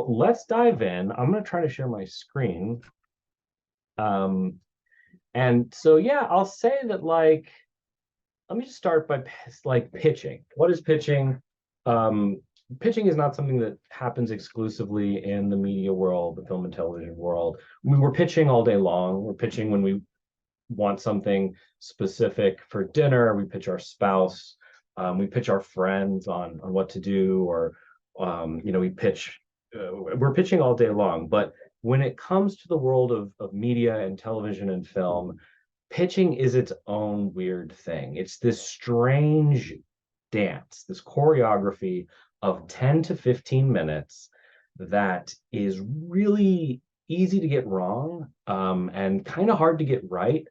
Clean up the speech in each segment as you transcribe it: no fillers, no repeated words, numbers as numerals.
let's dive in. I'm going to try to share my screen. Um, and so, yeah, I'll say that, like, let me just start by like pitching. What is pitching? Um, Pitching is not something that happens exclusively in the media world, the film and television world. We're pitching all day long. We're pitching when we want something specific for dinner. We pitch our spouse. We pitch our friends on what to do, or we pitch. We're pitching all day long. But when it comes to the world of media and television and film, pitching is its own weird thing. It's this strange dance, this choreography of 10 to 15 minutes that is really easy to get wrong, and kind of hard to get right,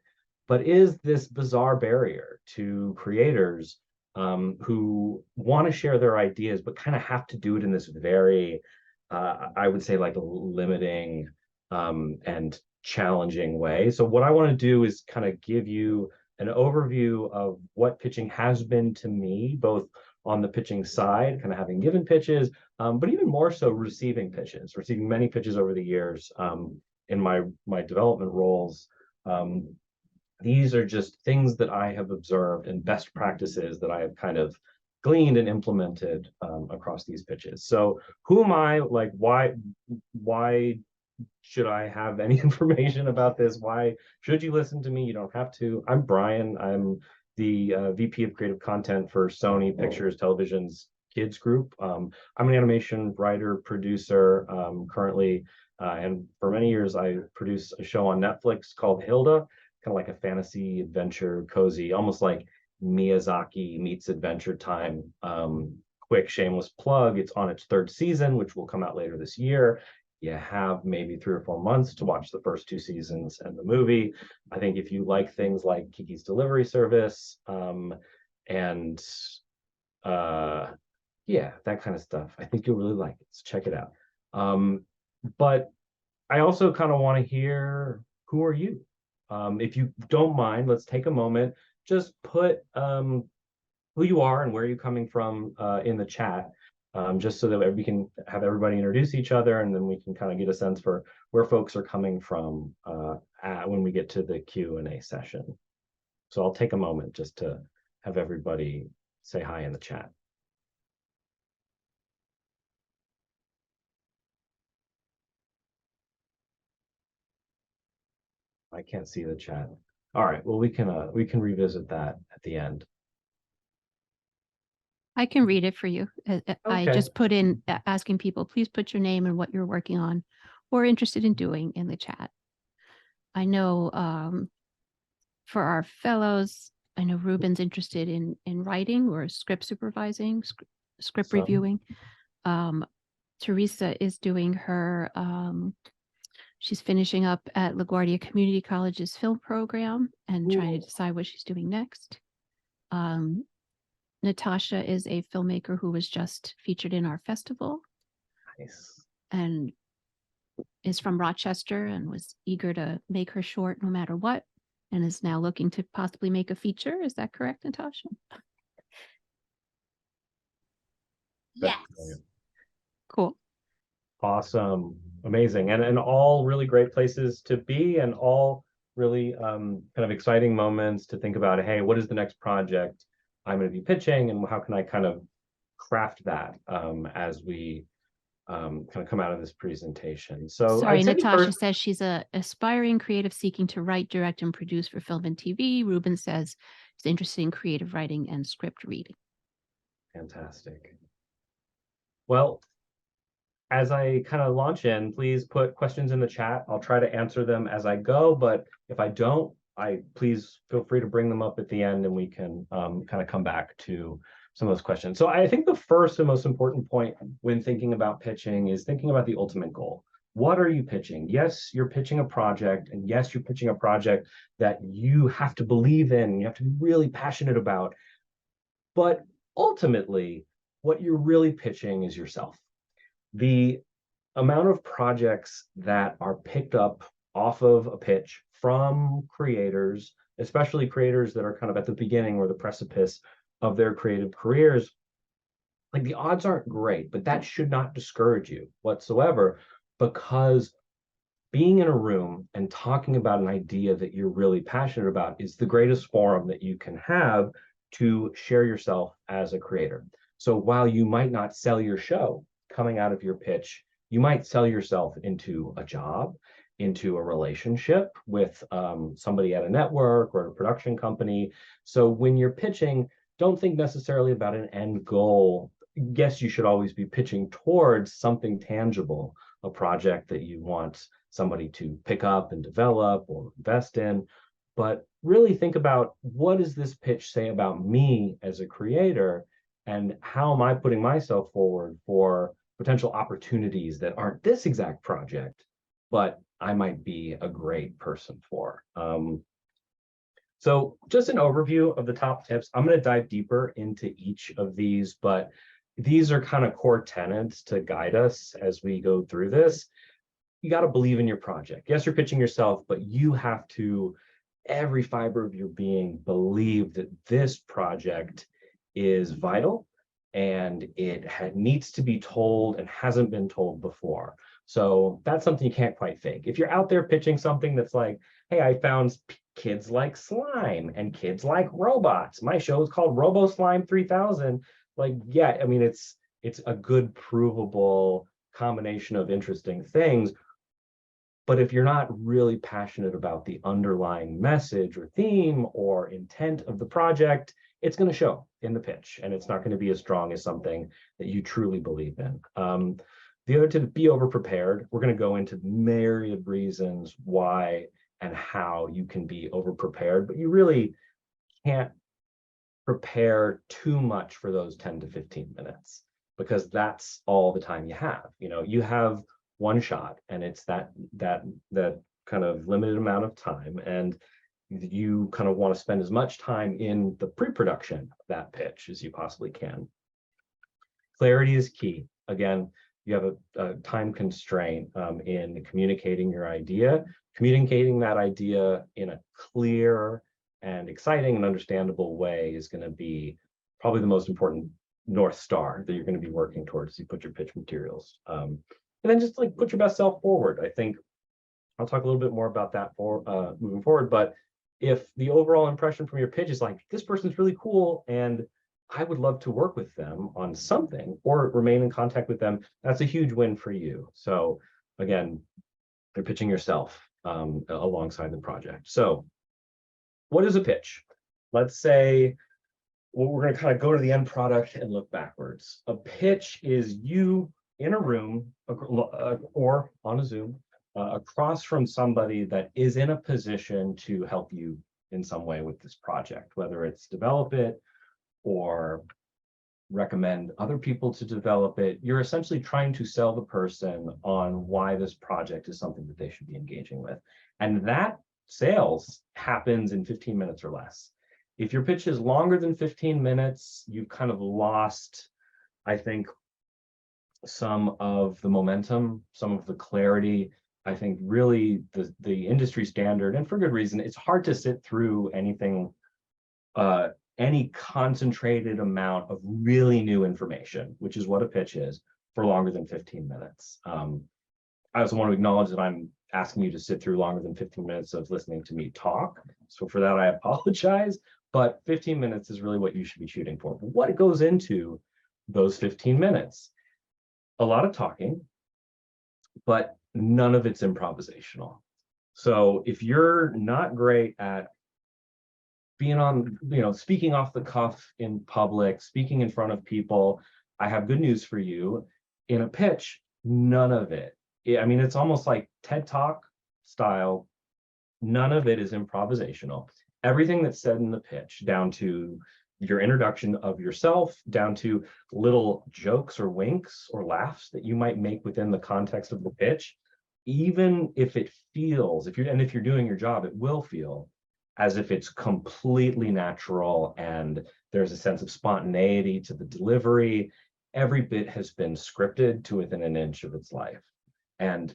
but is this bizarre barrier to creators, who want to share their ideas, but kind of have to do it in this very, I would say, like, limiting, and challenging way. So what I want to do is kind of give you an overview of what pitching has been to me, both on the pitching side, kind of having given pitches, but even more so receiving many pitches over the years, in my development roles. These are just things that I have observed and best practices that I have kind of gleaned and implemented, across these pitches. So who am I? Like, why should I have any information about this? Why should you listen to me? You don't have to. I'm Bryan. I'm the VP of Creative Content for Sony Pictures Television's Kids Group. I'm an animation writer, producer, currently, and for many years I produced a show on Netflix called Hilda, kind of like a fantasy adventure, cozy, almost like Miyazaki meets Adventure Time. Quick shameless plug, it's on its third season, which will come out later this year. You have maybe 3 or 4 months to watch the first 2 seasons and the movie. I think if you like things like Kiki's Delivery Service, and yeah, that kind of stuff, I think you'll really like it. So check it out. But I also kind of want to hear, who are you? If you don't mind, let's take a moment, just put, who you are and where you're coming from, in the chat, just so that we can have everybody introduce each other, and then we can kind of get a sense for where folks are coming from, when we get to the Q&A session. So I'll take a moment just to have everybody say hi in the chat. I can't see the chat. All right, well, we can revisit that at the end. I can read it for you. I Okay. just put in asking people, please put your name and what you're working on or interested in doing in the chat. I know, for our fellows, I know Ruben's interested in writing or script supervising, script reviewing. Teresa is doing her, she's finishing up at LaGuardia Community College's film program and trying to decide what she's doing next. Natasha is a filmmaker who was just featured in our festival. Nice. And is from Rochester and was eager to make her short no matter what, and is now looking to possibly make a feature. Is that correct, Natasha? Yes. Cool. Awesome. Amazing. And all really great places to be, and all really, kind of exciting moments to think about, hey, what is the next project I'm going to be pitching, and how can I kind of craft that, as we, kind of come out of this presentation. So sorry, Natasha first... says she's a aspiring creative seeking to write, direct, and produce for film and TV. Ruben says he's interested in creative writing and script reading. Fantastic. Well, as I kind of launch in, please put questions in the chat. I'll try to answer them as I go, but if I don't, please feel free to bring them up at the end, and we can, kind of come back to some of those questions. So I think the first and most important point when thinking about pitching is thinking about the ultimate goal. What are you pitching? Yes, you're pitching a project, and yes, you're pitching a project that you have to believe in, you have to be really passionate about. But ultimately, what you're really pitching is yourself. The amount of projects that are picked up off of a pitch from creators, especially creators that are kind of at the beginning or the precipice of their creative careers, like the odds aren't great, but that should not discourage you whatsoever, because being in a room and talking about an idea that you're really passionate about is the greatest forum that you can have to share yourself as a creator. So while you might not sell your show coming out of your pitch, you might sell yourself into a job, into a relationship with somebody at a network or a production company. So when you're pitching, don't think necessarily about an end goal. Yes, you should always be pitching towards something tangible, a project that you want somebody to pick up and develop or invest in. But really think about, what does this pitch say about me as a creator? And how am I putting myself forward for potential opportunities that aren't this exact project, but I might be a great person for? So just an overview of the top tips. I'm going to dive deeper into each of these, but these are kind of core tenets to guide us as we go through this. You got to believe in your project. Yes, you're pitching yourself, but you have to, every fiber of your being, believe that this project is vital and it needs to be told and hasn't been told before. So that's something you can't quite fake. If you're out there pitching something that's like, hey, I found kids like slime and kids like robots. My show is called Robo Slime 3000. Like, yeah, I mean, it's a good provable combination of interesting things. But if you're not really passionate about the underlying message or theme or intent of the project, it's going to show in the pitch, and it's not going to be as strong as something that you truly believe in. The other, to be over prepared. We're going to go into myriad reasons why and how you can be over prepared, but you really can't prepare too much for those 10 to 15 minutes, because that's all the time you have. You have one shot, and it's that kind of limited amount of time, and you kind of want to spend as much time in the pre-production of that pitch as you possibly can. Clarity is key. Again, you have a time constraint in communicating your idea. Communicating that idea in a clear and exciting and understandable way is going to be probably the most important North Star that you're going to be working towards as you put your pitch materials. And then just like put your best self forward. I think I'll talk a little bit more about that for moving forward. But if the overall impression from your pitch is like, this person's really cool and I would love to work with them on something or remain in contact with them, that's a huge win for you. So again, you're pitching yourself alongside the project. So what is a pitch? Let's say, well, we're going to kind of go to the end product and look backwards. A pitch is you in a room or on a Zoom across from somebody that is in a position to help you in some way with this project, whether it's develop it or recommend other people to develop it. You're essentially trying to sell the person on why this project is something that they should be engaging with. And that sales happens in 15 minutes or less. If your pitch is longer than 15 minutes, you've kind of lost, I think, some of the momentum, some of the clarity. I think really the industry standard, and for good reason, it's hard to sit through anything, any concentrated amount of really new information, which is what a pitch is, for longer than 15 minutes. I also want to acknowledge that I'm asking you to sit through longer than 15 minutes of listening to me talk. So for that, I apologize, but 15 minutes is really what you should be shooting for. But what goes into those 15 minutes? A lot of talking, but none of it's improvisational. So if you're not great at being on, speaking off the cuff in public, speaking in front of people, I have good news for you. In a pitch, none of it. I mean, it's almost like TED Talk style. None of it is improvisational. Everything that's said in the pitch, down to your introduction of yourself, down to little jokes or winks or laughs that you might make within the context of the pitch, even if it feels, if you're doing your job, it will feel as if it's completely natural and there's a sense of spontaneity to the delivery. Every bit has been scripted to within an inch of its life. And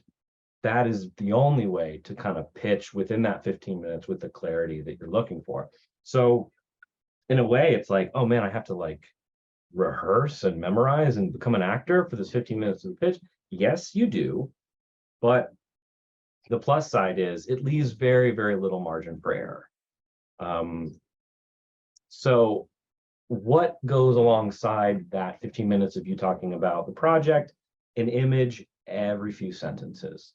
that is the only way to kind of pitch within that 15 minutes with the clarity that you're looking for. So in a way, it's like, oh man, I have to like rehearse and memorize and become an actor for this 15 minutes of the pitch? Yes, you do. But the plus side is it leaves very, very little margin for error. So what goes alongside that 15 minutes of you talking about the project? An image every few sentences.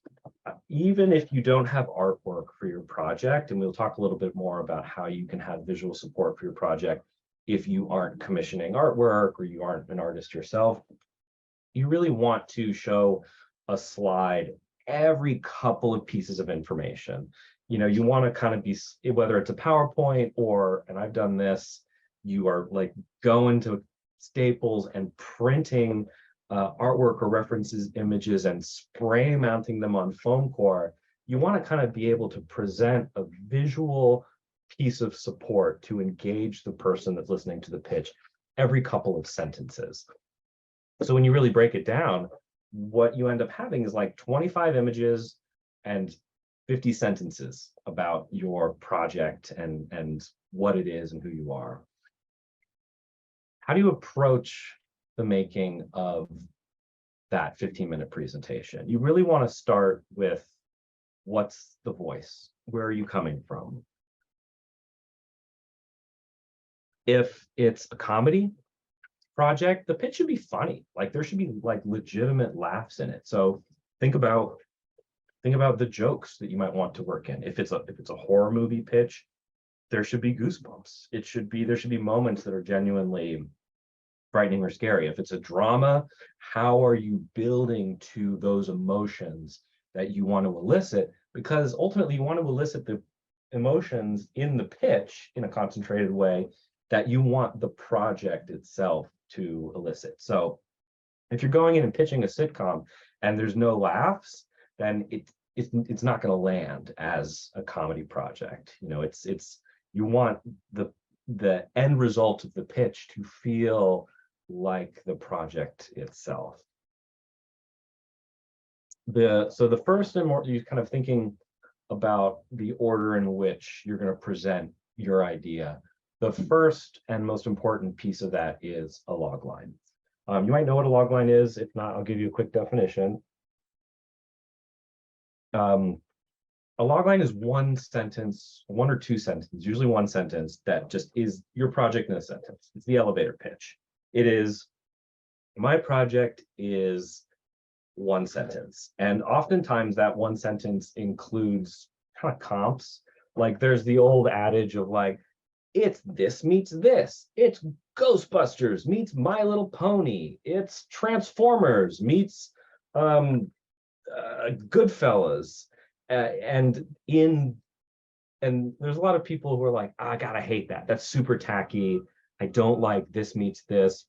Even if you don't have artwork for your project, and we'll talk a little bit more about how you can have visual support for your project if you aren't commissioning artwork or you aren't an artist yourself, you really want to show a slide every couple of pieces of information. You want to kind of be, whether it's a PowerPoint or, and I've done this, you are like going to Staples and printing artwork or references images and spray mounting them on foam core. You want to kind of be able to present a visual piece of support to engage the person that's listening to the pitch every couple of sentences. So when you really break it down, what you end up having is like 25 images and 50 sentences about your project and what it is and who you are. How do you approach the making of that 15-minute presentation? You really want to start with what's the voice? Where are you coming from? If it's a comedy project, the pitch should be funny. Like there should be like legitimate laughs in it. So think about the jokes that you might want to work in. If it's a horror movie pitch, there should be goosebumps. There should be moments that are genuinely frightening or scary. If it's a drama, how are you building to those emotions that you want to elicit? Because ultimately you want to elicit the emotions in the pitch in a concentrated way that you want the project itself to elicit. So if you're going in and pitching a sitcom and there's no laughs, then it's not going to land as a comedy project. You want the end result of the pitch to feel like the project itself. So the first and more, you're kind of thinking about the order in which you're going to present your idea. The first and most important piece of that is a logline. You might know what a logline is. If not, I'll give you a quick definition. A logline is one sentence, one or two sentences, usually one sentence that just is your project in a sentence. It's the elevator pitch. It is, my project is one sentence. And oftentimes that one sentence includes kind of comps. Like there's the old adage of like, it's this meets this. It's Ghostbusters meets My Little Pony. It's Transformers meets Goodfellas. And there's a lot of people who are like, oh, God, I hate that. That's super tacky. I don't like this meets this.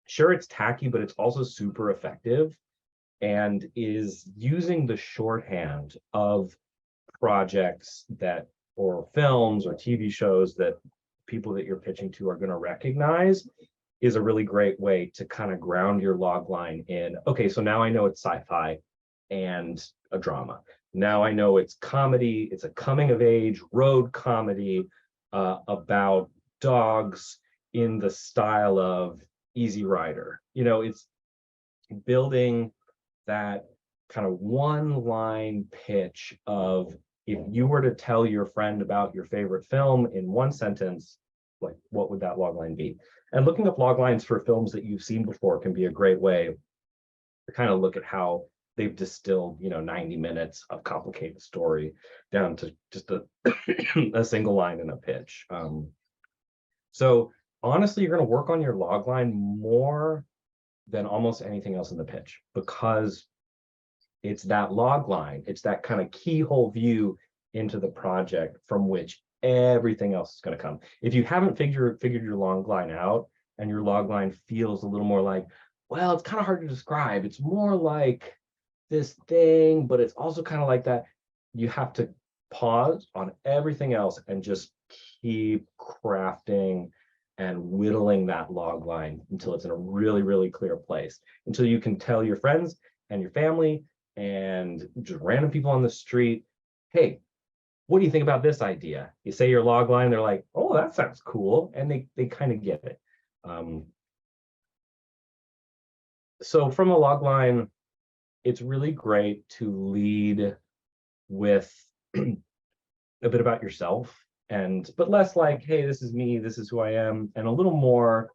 Sure, it's tacky, but it's also super effective and is using the shorthand of projects that, or films or TV shows that people that you're pitching to are going to recognize, is a really great way to kind of ground your log line in, okay, so now I know it's sci-fi and a drama. Now I know it's comedy, it's a coming of age road comedy about dogs in the style of Easy Rider. It's building that kind of one line pitch of, if you were to tell your friend about your favorite film in one sentence, like what would that logline be? And looking up loglines for films that you've seen before can be a great way to kind of look at how they've distilled, 90 minutes of complicated story down to just a single line in a pitch. So honestly, you're going to work on your logline more than almost anything else in the pitch, because it's that log line, it's that kind of keyhole view into the project from which everything else is going to come. If you haven't figured your log line out, and your log line feels a little more like, well, it's kind of hard to describe, it's more like this thing, but it's also kind of like that, you have to pause on everything else and just keep crafting and whittling that log line until it's in a really, really clear place, until you can tell your friends and your family and just random people on the street, hey, what do you think about this idea? You say your log line, they're like, oh, that sounds cool. And they kind of get it. So from a log line, it's really great to lead with a bit about yourself, but less like, hey, this is me, this is who I am, and a little more,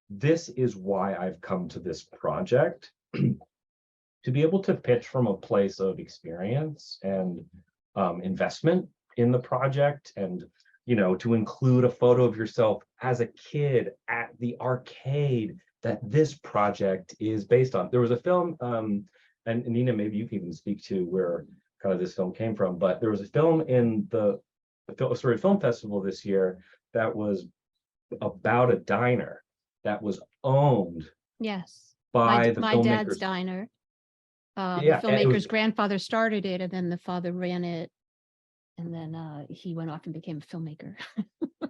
this is why I've come to this project. To be able to pitch from a place of experience and investment in the project, and to include a photo of yourself as a kid at the arcade that this project is based on. There was a film, and Nina, maybe you can even speak to where kind of this film came from, but there was a film in the Astoria Film Festival this year that was about a diner that was owned Yes. by the My dad's filmmakers. diner. The Yeah, and it was, filmmaker's grandfather started it, and then the father ran it, and then he went off and became a filmmaker.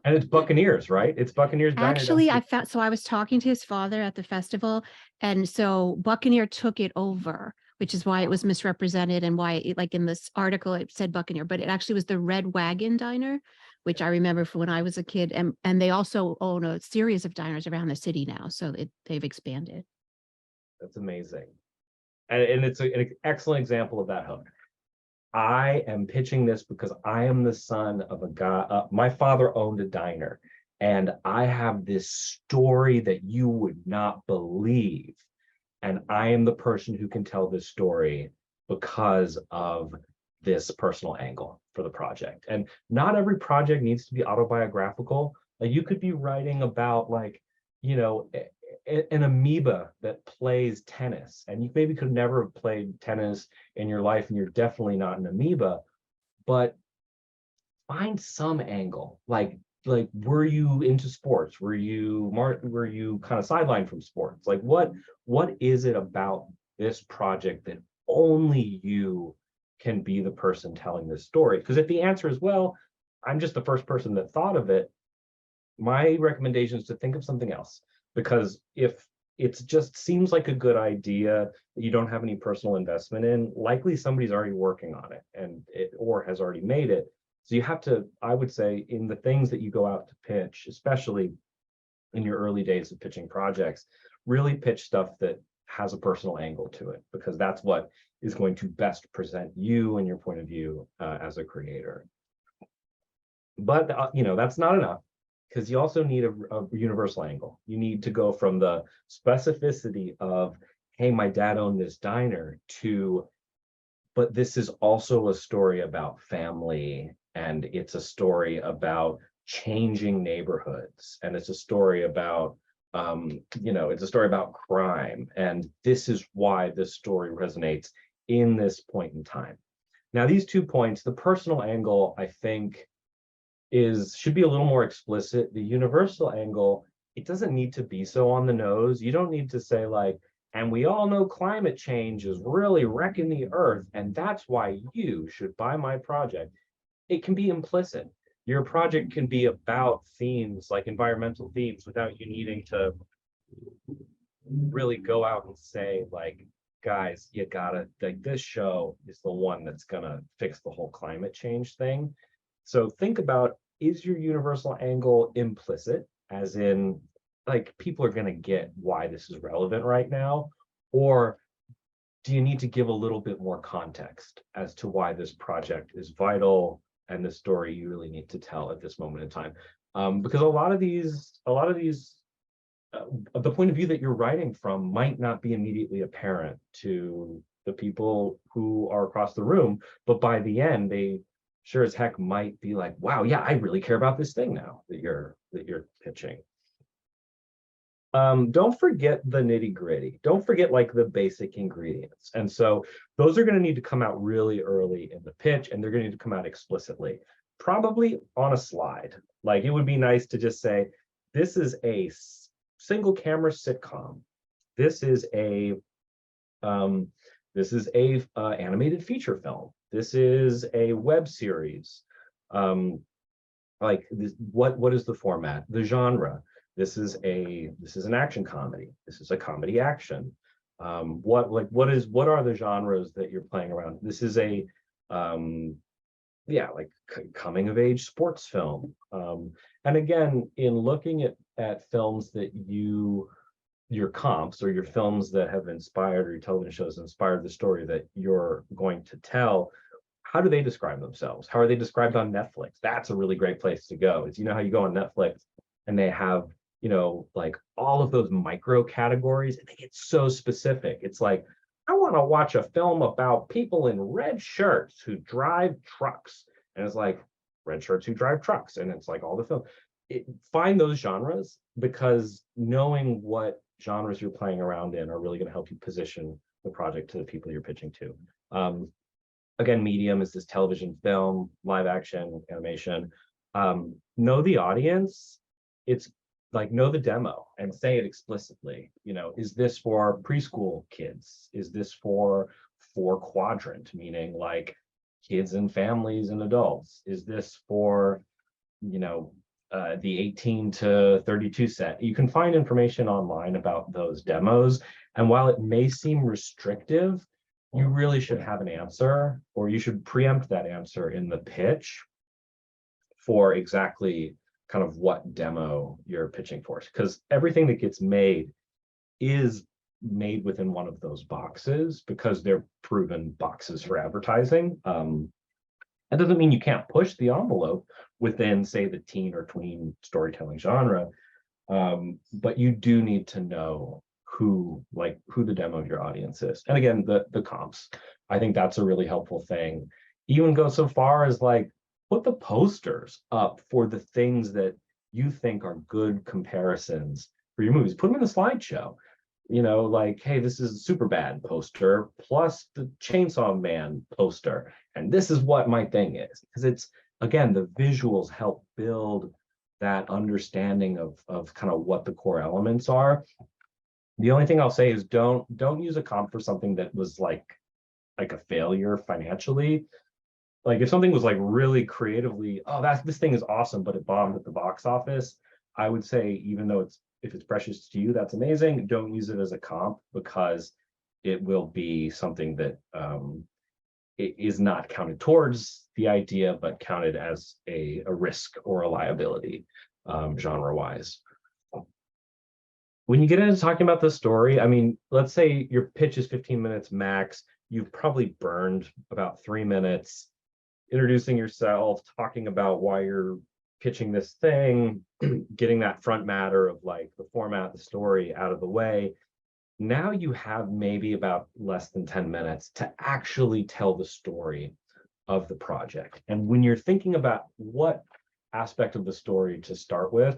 and it's Buccaneers, right? It's Buccaneers Diner. Actually, I was talking to his father at the festival, and so Buccaneer took it over, which is why it was misrepresented and why like in this article it said Buccaneer, but it actually was the Red Wagon Diner, which I remember from when I was a kid, and they also own a series of diners around the city now, so they've expanded. That's amazing. And it's an excellent example of that hook. I am pitching this because I am the son of a guy. My father owned a diner, and I have this story that you would not believe. And I am the person who can tell this story because of this personal angle for the project. And not every project needs to be autobiographical. Like, you could be writing about, like, an amoeba that plays tennis, and you maybe could never have played tennis in your life, and you're definitely not an amoeba, but find some angle. Like, were you into sports? Were you kind of sidelined from sports? Like, what is it about this project that only you can be the person telling this story? Because if the answer is, well, I'm just the first person that thought of it, my recommendation is to think of something else. Because if it just seems like a good idea that you don't have any personal investment in, likely somebody's already working on it or has already made it. So you have to, I would say, in the things that you go out to pitch, especially in your early days of pitching projects, really pitch stuff that has a personal angle to it, because that's what is going to best present you and your point of view as a creator. But that's not enough, because you also need a universal angle. You need to go from the specificity of, hey, my dad owned this diner, to, but this is also a story about family, and it's a story about changing neighborhoods, and it's a story about it's a story about crime, and this is why this story resonates in this point in time. Now, these 2 points, the personal angle, I think, should be a little more explicit. The universal angle, it doesn't need to be so on the nose. You don't need to say, like, and we all know climate change is really wrecking the earth, and that's why you should buy my project. It can be implicit. Your project can be about themes, like environmental themes, without you needing to really go out and say, like, guys, you gotta, like, this show is the one that's gonna fix the whole climate change thing. So think about, is your universal angle implicit, as in, like, people are going to get why this is relevant right now? Or do you need to give a little bit more context as to why this project is vital and the story you really need to tell at this moment in time? Because a lot of these, the point of view that you're writing from might not be immediately apparent to the people who are across the room, but by the end, they sure as heck might be like, wow, yeah, I really care about this thing now that you're pitching. Don't forget the nitty gritty. Don't forget, like, the basic ingredients. And so those are going to need to come out really early in the pitch, and they're going to need to come out explicitly, probably on a slide. Like, it would be nice to just say, this is a single camera sitcom. This is a animated feature film. This is a web series. Like, this, what is the format, the genre? This is an action comedy. This is a comedy action. What are the genres that you're playing around? This is a like coming of age sports film. And again, in looking at films that you your comps or your films that have inspired, or your television shows inspired the story that you're going to tell, how do they describe themselves? How are they described on Netflix? That's a really great place to go. Is, you know how you go on Netflix and they have, you know, like all of those micro categories, and they get so specific. It's like, I want to watch a film about people in red shirts who drive trucks. And it's like red shirts who drive trucks. And it's like all the film. Find those genres, because knowing what genres you're playing around in are really going to help you position the project to the people you're pitching to. Again, medium is this television, film, live action, animation. Know the audience. It's like, know the demo and say it explicitly. You know, is this for preschool kids? Is this for quadrant, meaning like kids and families and adults? Is this for, you know, the 18 to 32 set? You can find information online about those demos. And while it may seem restrictive, you really should have an answer, or you should preempt that answer in the pitch for exactly kind of what demo you're pitching for. Because everything that gets made is made within one of those boxes, because they're proven boxes for advertising. That doesn't mean you can't push the envelope within, say, the teen or tween storytelling genre, but you do need to know who the demo of your audience is. And again, the comps, I think that's a really helpful thing. Even go so far as like, put the posters up for the things that you think are good comparisons for your movies. Put them in a slideshow. You know, like, hey, this is a Superbad poster plus the Chainsaw Man poster, and this is what my thing is. Because it's, again, the visuals help build that understanding of kind of what the core elements are. The only thing I'll say is don't use a comp for something that was like a failure financially. Like if something was like really creatively, oh, this thing is awesome, but it bombed at the box office, I would say, even though if it's precious to you, that's amazing, don't use it as a comp, because it will be something that it is not counted towards the idea, but counted as a risk or a liability, genre wise. When you get into talking about the story, I mean, let's say your pitch is 15 minutes max. You've probably burned about 3 minutes introducing yourself, talking about why you're pitching this thing, getting that front matter of like the format, the story out of the way. Now you have maybe about less than 10 minutes to actually tell the story of the project. And when you're thinking about what aspect of the story to start with,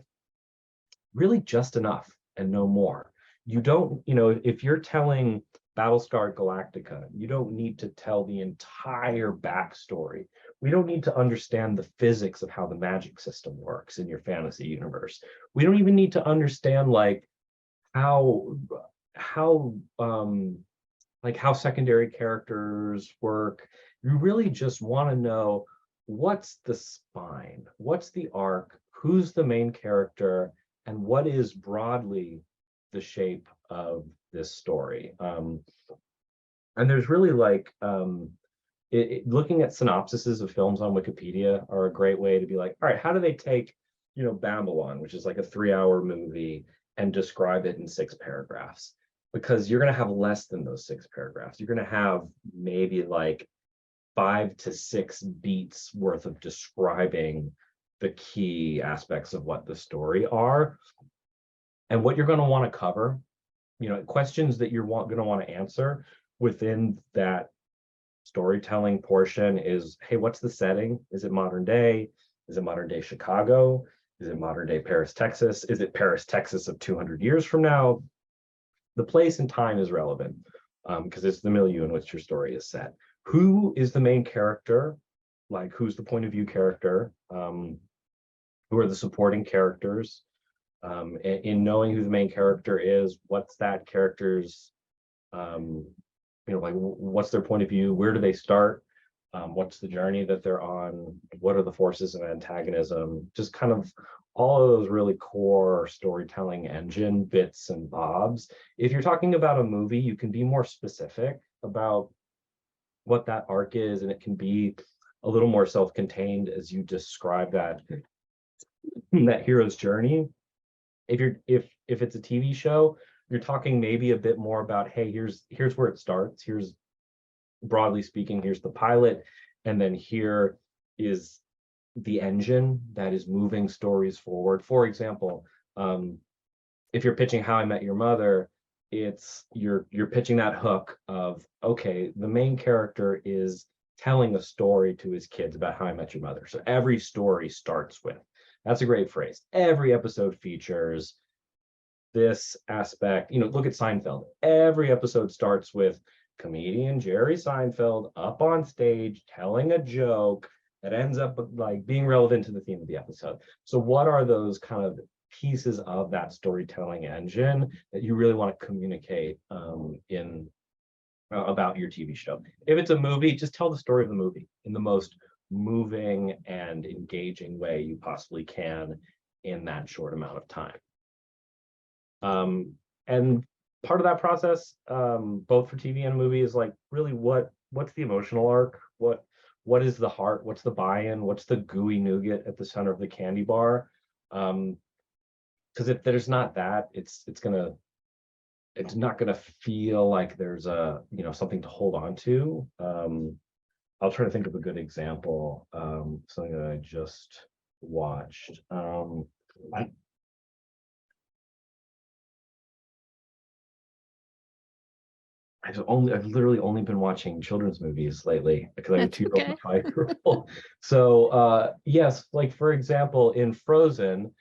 really just enough and no more. You don't, you know, if you're telling Battlestar Galactica, you don't need to tell the entire backstory. We don't need to understand the physics of how the magic system works in your fantasy universe. We don't even need to understand like how secondary characters work. You really just want to know, what's the spine, what's the arc, who's the main character, and what is broadly the shape of this story. And there's really like looking at synopsises of films on Wikipedia are a great way to be like, all right, how do they take, you know, Babylon, which is like a 3-hour movie, and describe it in 6 paragraphs? Because you're going to have less than those 6 paragraphs. You're going to have maybe like 5 to 6 beats worth of describing the key aspects of what the story are. And what you're going to want to cover, you know, questions that you're going to want to answer within that storytelling portion is, hey, what's the setting? Is it modern day? Is it modern day Chicago? Is it modern day Paris, Texas? Is it Paris, Texas of 200 years from now? The place and time is relevant because it's the milieu in which your story is set. Who is the main character? Like, who's the point of view character? Who are the supporting characters? In knowing who the main character is, what's that character's, you know, like what's their point of view? Where do they start? What's the journey that they're on? What are the forces of antagonism? Just kind of all of those really core storytelling engine bits and bobs. If you're talking about a movie, you can be more specific about what that arc is, and it can be a little more self-contained as you describe that hero's journey. If it's a TV show, you're talking maybe a bit more about, hey, here's where it starts. Here's, broadly speaking, here's the pilot, and then here is the engine that is moving stories forward. For example, if you're pitching How I Met Your Mother, it's you're pitching that hook of, okay, the main character is telling a story to his kids about How I Met Your Mother. So every story starts with, that's a great phrase. Every episode features this aspect. You know, look at Seinfeld. Every episode starts with comedian Jerry Seinfeld up on stage telling a joke that ends up like being relevant to the theme of the episode. So what are those kind of pieces of that storytelling engine that you really want to communicate in about your TV show? If it's a movie, just tell the story of the movie in the most moving and engaging way you possibly can in that short amount of time. And part of that process, both for TV and a movie, is like, really what's the emotional arc? What is the heart? What's the buy-in? What's the gooey nougat at the center of the candy bar? Because if there's not that, it's not gonna feel like there's a, you know, something to hold on to. I'll try to think of a good example, something that I just watched. I've literally only been watching children's movies lately because I have a That's 2-year-old okay. and a 5-year-old. So yes, like for example, in Frozen,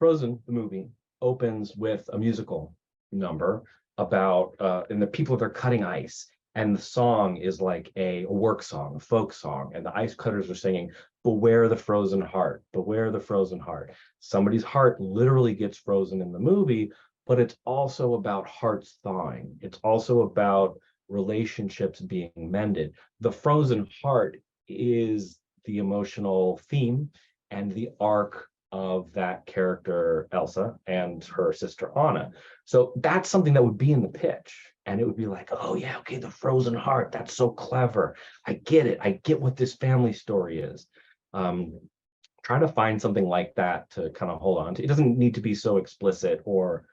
the movie opens with a musical number about and the people, they're cutting ice, and the song is like a work song, a folk song, and the ice cutters are singing, beware the frozen heart, beware the frozen heart. Somebody's heart literally gets frozen in the movie, but it's also about hearts thawing. It's also about relationships being mended. The frozen heart is the emotional theme and the arc of that character Elsa and her sister Anna. So that's something that would be in the pitch, and it would be like, oh yeah, okay, the frozen heart, that's so clever. I get it. I get what this family story is. Try to find something like that to kind of hold on to. It doesn't need to be so explicit or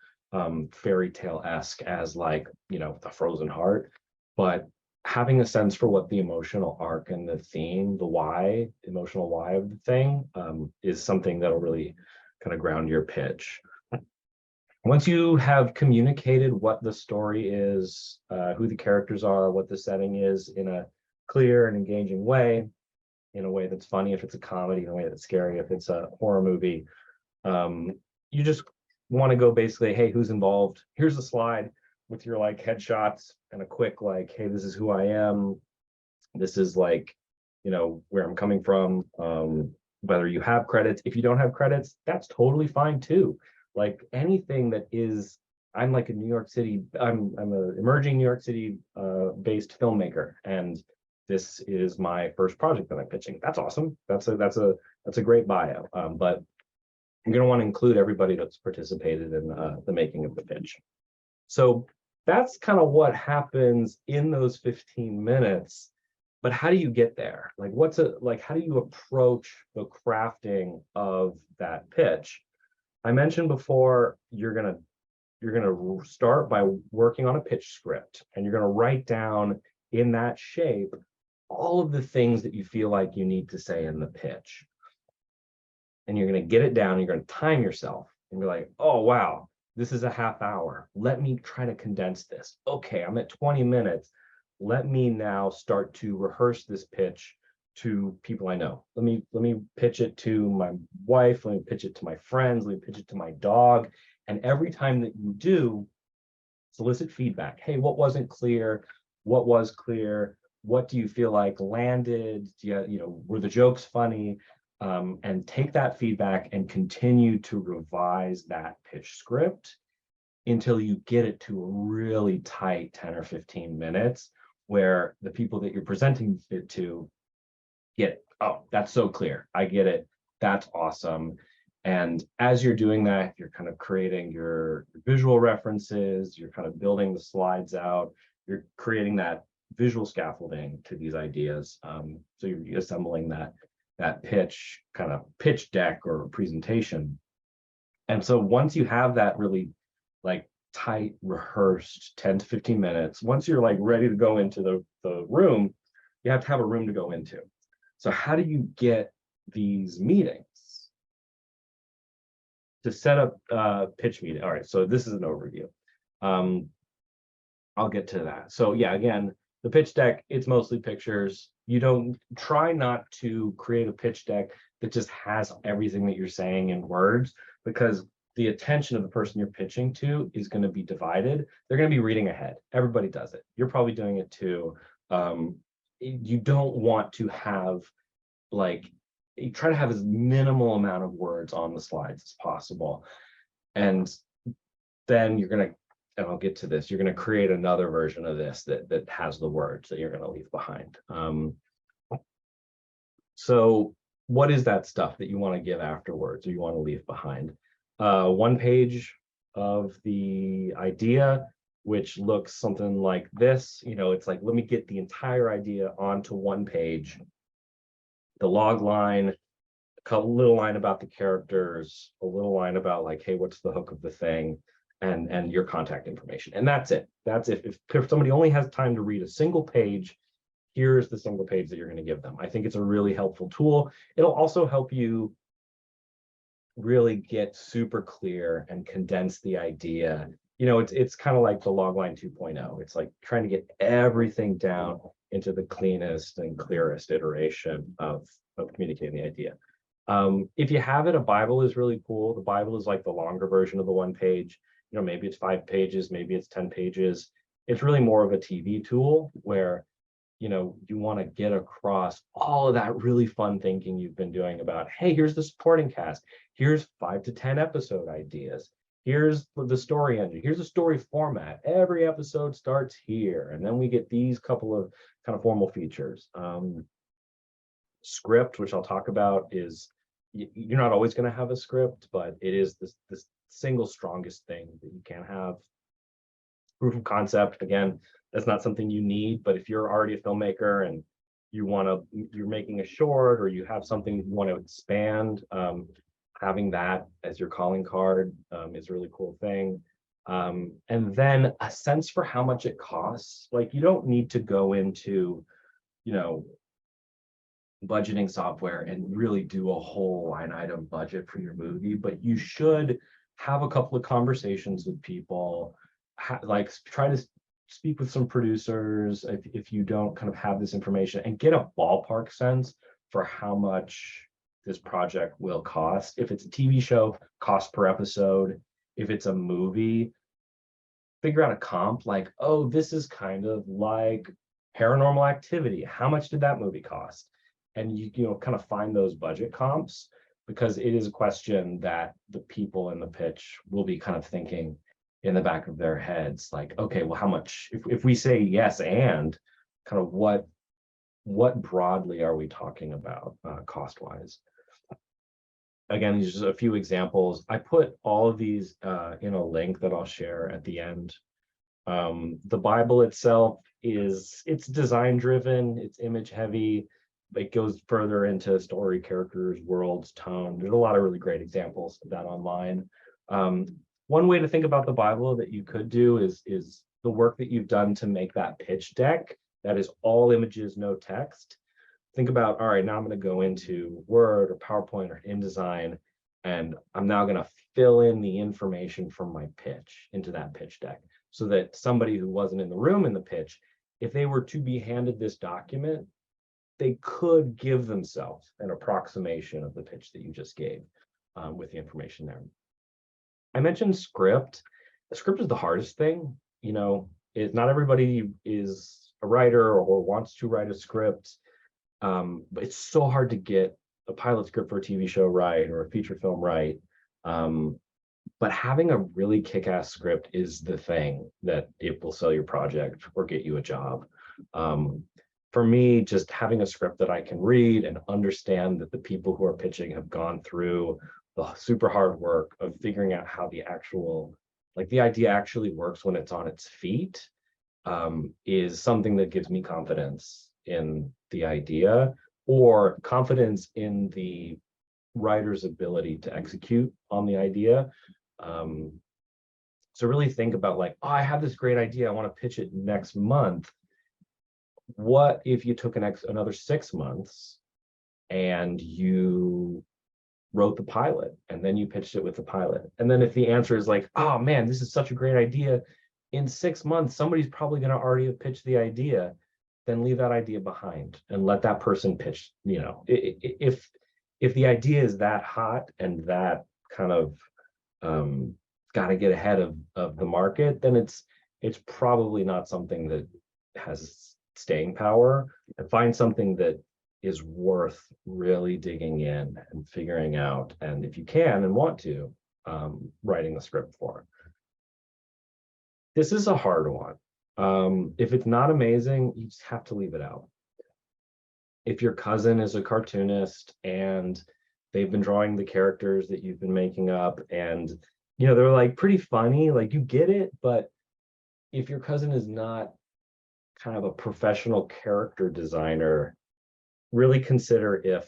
fairy tale-esque as, like, you know, the frozen heart, but having a sense for what the emotional arc and the theme, the why, emotional why of the thing, is something that'll really kind of ground your pitch. Once you have communicated what the story is, who the characters are, what the setting is, in a clear and engaging way, in a way that's funny if it's a comedy, in a way that's scary if it's a horror movie, you just want to go basically, hey, who's involved? Here's a slide with your like headshots and a quick like, hey, this is who I am. This is like, you know, where I'm coming from. Whether you have credits, if you don't have credits, that's totally fine too. Like anything that is, I'm like a New York City, I'm an emerging New York City based filmmaker, and this is my first project that I'm pitching. That's awesome. That's a great bio. But I'm going to want to include everybody that's participated in the making of the pitch. So that's kind of what happens in those 15 minutes. But how do you get there? Like, how do you approach the crafting of that pitch? I mentioned before, you're gonna start by working on a pitch script, and you're gonna write down in that shape all of the things that you feel like you need to say in the pitch. And you're going to get it down, you're going to time yourself and be like, oh wow, this is a half hour, let me try to condense this. Okay, I'm at 20 minutes, let me now start to rehearse this pitch to people I know. Let me pitch it to my wife, let me pitch it to my friends, let me pitch it to my dog. And every time that you do, solicit feedback. Hey, what wasn't clear? What was clear? What do you feel like landed? Were the jokes funny? And take that feedback and continue to revise that pitch script until you get it to a really tight 10 or 15 minutes where the people that you're presenting it to get, oh, that's so clear. I get it. That's awesome. And as you're doing that, you're kind of creating your visual references, you're kind of building the slides out, you're creating that visual scaffolding to these ideas. So you're assembling that pitch deck or presentation. And so once you have that really like tight, rehearsed 10 to 15 minutes. Once you're like ready to go into the room, you have to have a room to go into. So how do you get these meetings? To set up pitch meeting. All right, so this is an overview. I'll get to that. So yeah, again, the pitch deck, it's mostly pictures. You don't try not to create a pitch deck that just has everything that you're saying in words, because the attention of the person you're pitching to is going to be divided. They're going to be reading ahead. Everybody does it. You're probably doing it too. You don't want to have like, you try to have as minimal amount of words on the slides as possible. And then you're going to, and I'll get to this, you're going to create another version of this that has the words that you're going to leave behind. So what is that stuff that you want to give afterwards or you want to leave behind? One page of the idea, which looks something like this. You know, it's like, let me get the entire idea onto one page. The log line, a little line about the characters, a little line about like, hey, what's the hook of the thing, and your contact information. And that's it. That's it. If somebody only has time to read a single page, here's the single page that you're going to give them. I think it's a really helpful tool. It'll also help you really get super clear and condense the idea. You know, it's kind of like the logline 2.0. It's like trying to get everything down into the cleanest and clearest iteration of communicating the idea. If you have it, a Bible is really cool. The Bible is like the longer version of the one page. You know, maybe it's 5 pages, maybe it's 10 pages. It's really more of a TV tool where, you know, you want to get across all of that really fun thinking you've been doing about, hey, here's the supporting cast. Here's 5 to 10 episode ideas. Here's the story engine. Here's the story format. Every episode starts here. And then we get these couple of kind of formal features. Script, which I'll talk about, is you're not always going to have a script, but it is this single strongest thing that you can have. Proof of concept, again, that's not something you need, but if you're already a filmmaker and you're making a short or you have something that you want to expand, having that as your calling card is a really cool thing. And then a sense for how much it costs. Like, you don't need to go into, you know, budgeting software and really do a whole line item budget for your movie, but you should have a couple of conversations with people, like try to speak with some producers if you don't kind of have this information, and get a ballpark sense for how much this project will cost. If it's a TV show, cost per episode. If it's a movie, figure out a comp, like, oh, this is kind of like Paranormal Activity. How much did that movie cost? And you know, kind of find those budget comps, because it is a question that the people in the pitch will be kind of thinking in the back of their heads, like, okay, well, how much, if we say yes, and kind of what broadly are we talking about cost wise? Again, these are just a few examples. I put all of these in a link that I'll share at the end. The Bible itself it's design driven, it's image heavy. It goes further into story, characters, worlds, tone. There's a lot of really great examples of that online. One way to think about the Bible that you could do is the work that you've done to make that pitch deck that is all images, no text. Think about, all right, now I'm going to go into Word or PowerPoint or InDesign, and I'm now going to fill in the information from my pitch into that pitch deck, so that somebody who wasn't in the room in the pitch, if they were to be handed this document, they could give themselves an approximation of the pitch that you just gave with the information there. I mentioned script. The script is the hardest thing. You know, not everybody is a writer or wants to write a script. But it's so hard to get a pilot script for a TV show right, or a feature film right. But having a really kick-ass script is the thing that it will sell your project or get you a job. For me, just having a script that I can read and understand that the people who are pitching have gone through the super hard work of figuring out how the idea actually works when it's on its feet, is something that gives me confidence in the idea, or confidence in the writer's ability to execute on the idea. So really think about like, oh, I have this great idea, I want to pitch it next month. What if you took another 6 months and you wrote the pilot and then you pitched it with the pilot? And then if the answer is like, oh man, this is such a great idea, in 6 months somebody's probably going to already have pitched the idea, then leave that idea behind and let that person pitch. You know, if the idea is that hot and that kind of got to get ahead of the market, then it's probably not something that has staying power. And find something that is worth really digging in and figuring out, and if you can and want to, writing the script for. This is a hard one. If it's not amazing, you just have to leave it out. If your cousin is a cartoonist and they've been drawing the characters that you've been making up, and you know they're like pretty funny, like you get it, but if your cousin is not kind of a professional character designer, really consider if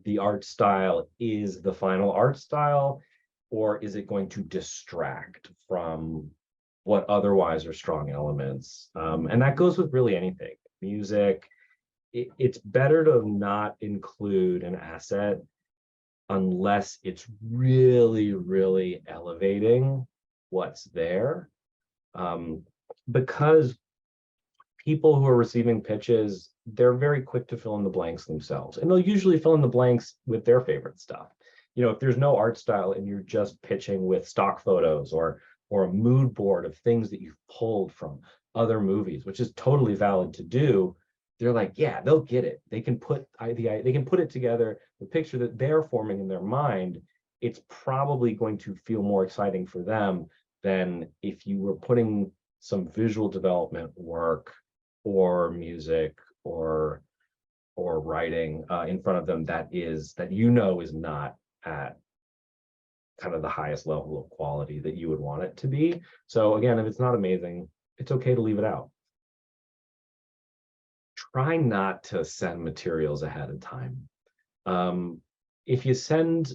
the art style is the final art style, or is it going to distract from what otherwise are strong elements. And that goes with really anything. Music, it's better to not include an asset unless it's really, really elevating what's there. Because people who are receiving pitches, they're very quick to fill in the blanks themselves. And they'll usually fill in the blanks with their favorite stuff. You know, if there's no art style and you're just pitching with stock photos or a mood board of things that you've pulled from other movies, which is totally valid to do, they're like, yeah, they'll get it. They can put it together, the picture that they're forming in their mind. It's probably going to feel more exciting for them than if you were putting some visual development work or music or writing in front of them that is not at kind of the highest level of quality that you would want it to be. So again, if it's not amazing, it's okay to leave it out. Try not to send materials ahead of time. If you send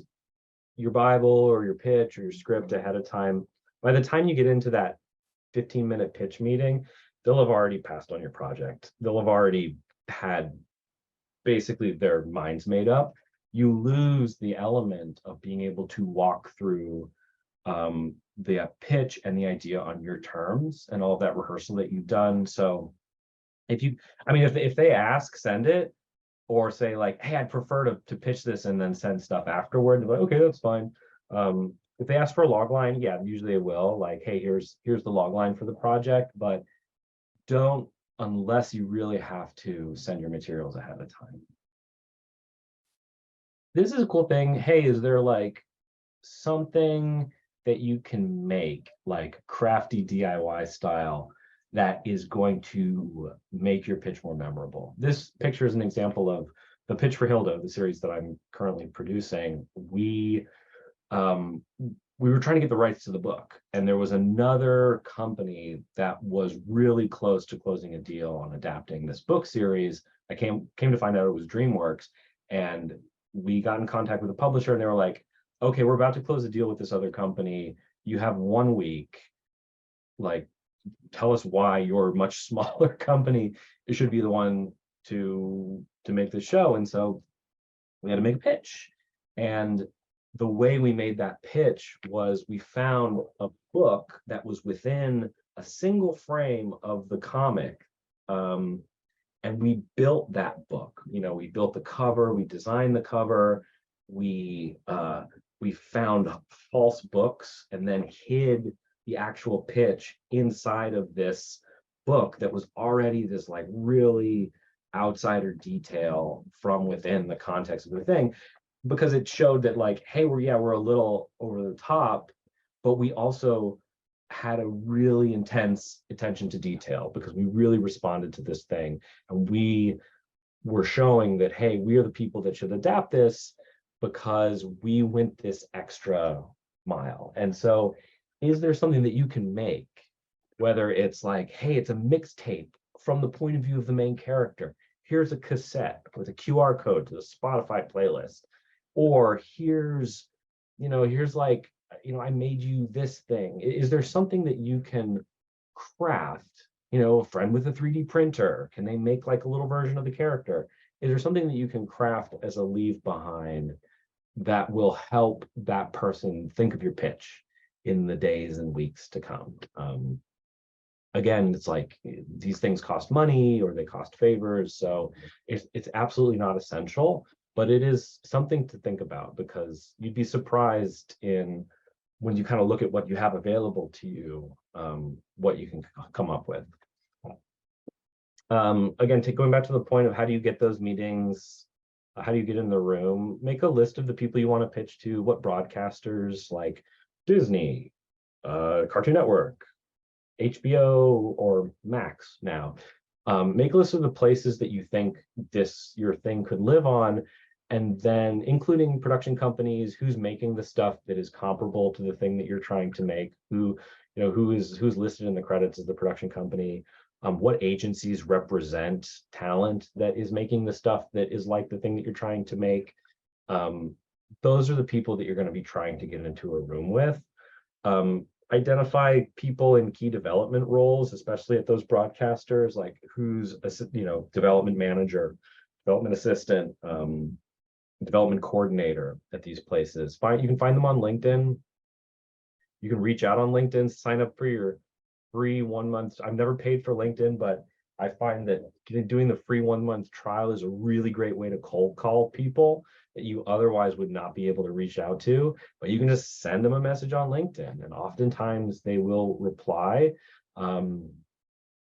your Bible or your pitch or your script ahead of time, by the time you get into that 15-minute pitch meeting, they'll have already passed on your project. They'll have already had basically their minds made up. You lose the element of being able to walk through the pitch and the idea on your terms and all of that rehearsal that you've done. So if they ask, send it, or say like, hey, I'd prefer to pitch this and then send stuff afterward. They're like, okay, that's fine. If they ask for a log line, yeah, usually it will, like, hey, here's the log line for the project, but don't, unless you really have to, send your materials ahead of time. This is a cool thing. Hey, is there like something that you can make, like crafty DIY style, that is going to make your pitch more memorable? This picture is an example of the pitch for Hilda, the series that I'm currently producing. We were trying to get the rights to the book, and there was another company that was really close to closing a deal on adapting this book series. I came to find out it was DreamWorks, and we got in contact with the publisher, and they were like, okay, we're about to close a deal with this other company. You have 1 week. Like, tell us why your much smaller company should be the one to make the show. And so we had to make a pitch. And the way we made that pitch was we found a book that was within a single frame of the comic. And we built that book. You know, we built the cover, we designed the cover, we found false books and then hid the actual pitch inside of this book that was already this like really outsider detail from within the context of the thing, because it showed that like, hey, we're a little over the top, but we also had a really intense attention to detail because we really responded to this thing, and we were showing that, hey, we are the people that should adapt this because we went this extra mile. And so is there something that you can make, whether it's like, hey, it's a mixtape from the point of view of the main character, here's a cassette with a QR code to the Spotify playlist, or here's like I made you this thing. Is there something that you can craft? A friend with a 3D printer, can they make like a little version of the character? Is there something that you can craft as a leave behind that will help that person think of your pitch in the days and weeks to come? Again, it's like these things cost money or they cost favors, so it's absolutely not essential, but it is something to think about, because you'd be surprised in when you kind of look at what you have available to you, what you can come up with. Again, going back to the point of how do you get those meetings, how do you get in the room, make a list of the people you want to pitch to, what broadcasters like Disney, Cartoon Network, HBO, or Max now. Make a list of the places that you think your thing could live on, and then including production companies, who's making the stuff that is comparable to the thing that you're trying to make, who's listed in the credits as the production company, what agencies represent talent that is making the stuff that is like the thing that you're trying to make. Those are the people that you're going to be trying to get into a room with. Identify people in key development roles, especially at those broadcasters, like who's development manager, development assistant, development coordinator at these places. You can find them on LinkedIn. You can reach out on LinkedIn, sign up for your free 1 month. I've never paid for LinkedIn, but I find that doing the free 1 month trial is a really great way to cold call people that you otherwise would not be able to reach out to. But you can just send them a message on LinkedIn, and oftentimes they will reply. And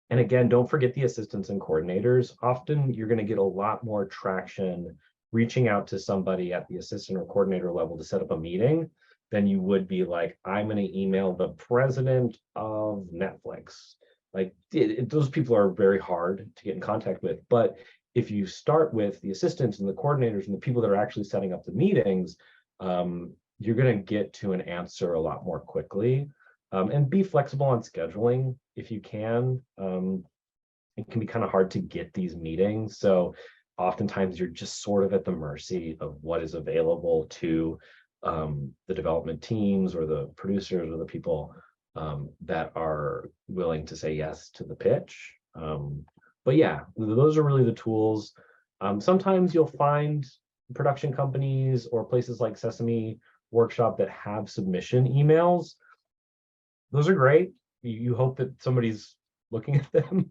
again, don't forget the assistants and coordinators. Often you're going to get a lot more traction reaching out to somebody at the assistant or coordinator level to set up a meeting than you would be like, I'm going to email the president of Netflix. Like those people are very hard to get in contact with. But if you start with the assistants and the coordinators and the people that are actually setting up the meetings, you're going to get to an answer a lot more quickly. And be flexible on scheduling if you can. It can be kind of hard to get these meetings. So oftentimes you're just sort of at the mercy of what is available to the development teams or the producers or the people that are willing to say yes to the pitch. But yeah, those are really the tools. Sometimes you'll find production companies or places like Sesame Workshop that have submission emails. Those are great. You hope that somebody's looking at them.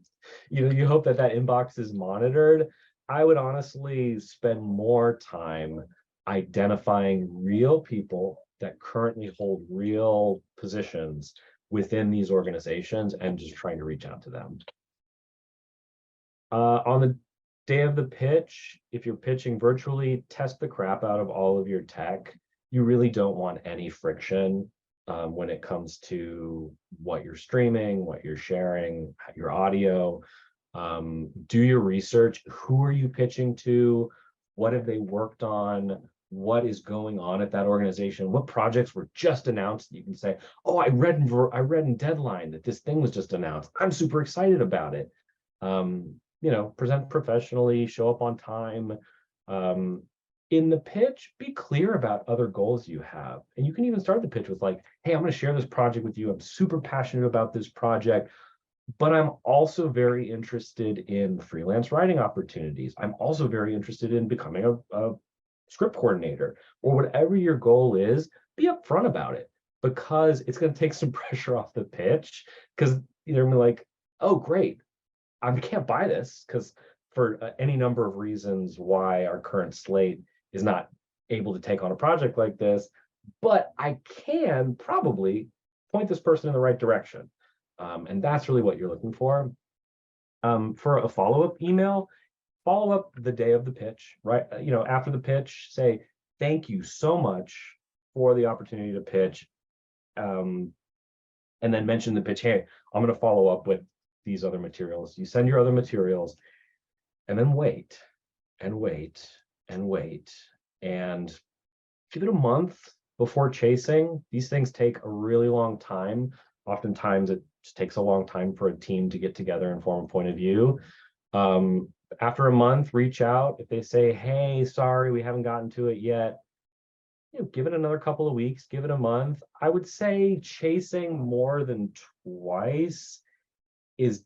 You hope that inbox is monitored. I would honestly spend more time identifying real people that currently hold real positions within these organizations and just trying to reach out to them. On the day of the pitch, if you're pitching virtually, test the crap out of all of your tech. You really don't want any friction when it comes to what you're streaming, what you're sharing, your audio. Do your research. Who are you pitching to? What have they worked on? What is going on at that organization? What projects were just announced? You can say, oh, I read in Deadline that this thing was just announced. I'm super excited about it. Present professionally, show up on time. In the pitch, be clear about other goals you have. And you can even start the pitch with like, hey, I'm going to share this project with you. I'm super passionate about this project, but I'm also very interested in freelance writing opportunities. I'm also very interested in becoming a script coordinator, or whatever your goal is. Be upfront about it, because it's going to take some pressure off the pitch, because they're gonna be like, oh, great, I can't buy this because for any number of reasons why our current slate is not able to take on a project like this, but I can probably point this person in the right direction. And that's really what you're looking for. For a follow-up email, follow up the day of the pitch, right? After the pitch, say, thank you so much for the opportunity to pitch. And then mention the pitch, hey, I'm going to follow up with these other materials. You send your other materials, and then wait and wait and wait, and give it a month before chasing. These things take a really long time. Oftentimes it just takes a long time for a team to get together and form a point of view. After a month, reach out. If they say, hey, sorry, we haven't gotten to it yet, give it another couple of weeks, give it a month. I would say chasing more than twice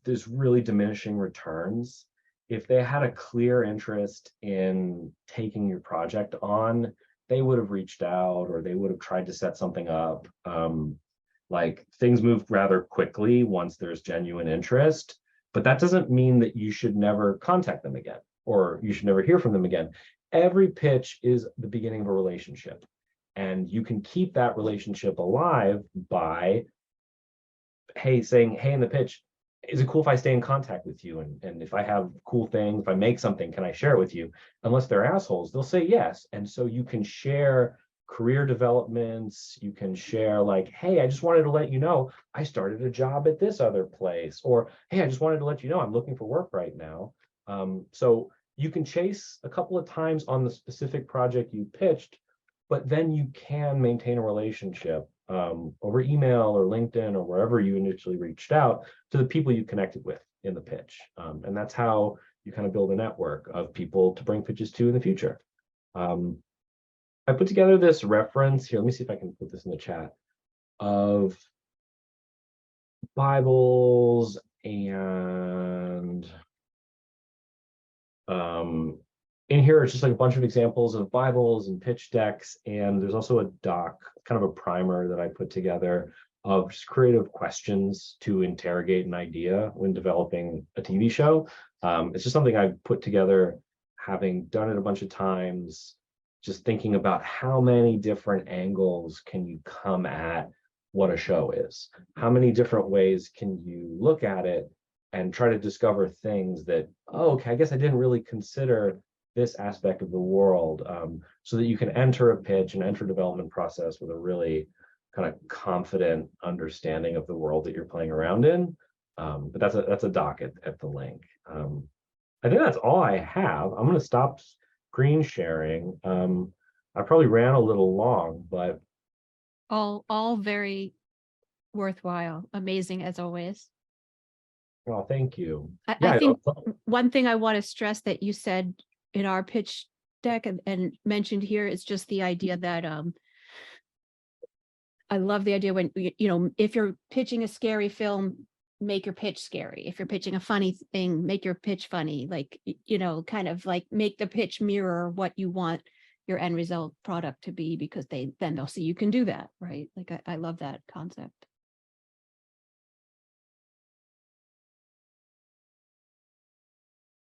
there's really diminishing returns. If they had a clear interest in taking your project on, they would have reached out or they would have tried to set something up. Like things move rather quickly once there's genuine interest, but that doesn't mean that you should never contact them again or you should never hear from them again. Every pitch is the beginning of a relationship, and you can keep that relationship alive by saying, hey, in the pitch, is it cool if I stay in contact with you? And if I have cool things, if I make something, can I share it with you? Unless they're assholes, they'll say yes. And so you can share career developments. You can share like, hey, I just wanted to let you know I started a job at this other place. Or, hey, I just wanted to let you know I'm looking for work right now. So you can chase a couple of times on the specific project you pitched, but then you can maintain a relationship over email or LinkedIn or wherever you initially reached out to the people you connected with in the pitch. And that's how you kind of build a network of people to bring pitches to in the future. I put together this reference here. Let me see if I can put this in the chat of Bibles and in here, it's just like a bunch of examples of Bibles and pitch decks. And there's also a doc, kind of a primer that I put together of just creative questions to interrogate an idea when developing a TV show. It's just something I've put together, having done it a bunch of times, just thinking about how many different angles can you come at what a show is? How many different ways can you look at it and try to discover things that, oh, okay, I guess I didn't really consider this aspect of the world, so that you can enter a pitch and enter a development process with a really kind of confident understanding of the world that you're playing around in. But that's a doc at the link. I think that's all I have. I'm going to stop screen sharing. I probably ran a little long, but All very worthwhile, amazing as always. well, thank you. I think one thing I want to stress that you said in our pitch deck and mentioned here is just the idea that I love the idea when, if you're pitching a scary film, make your pitch scary. If you're pitching a funny thing, make your pitch funny, like, kind of like make the pitch mirror what you want your end result product to be, because then they'll see you can do that, right? Like, I love that concept.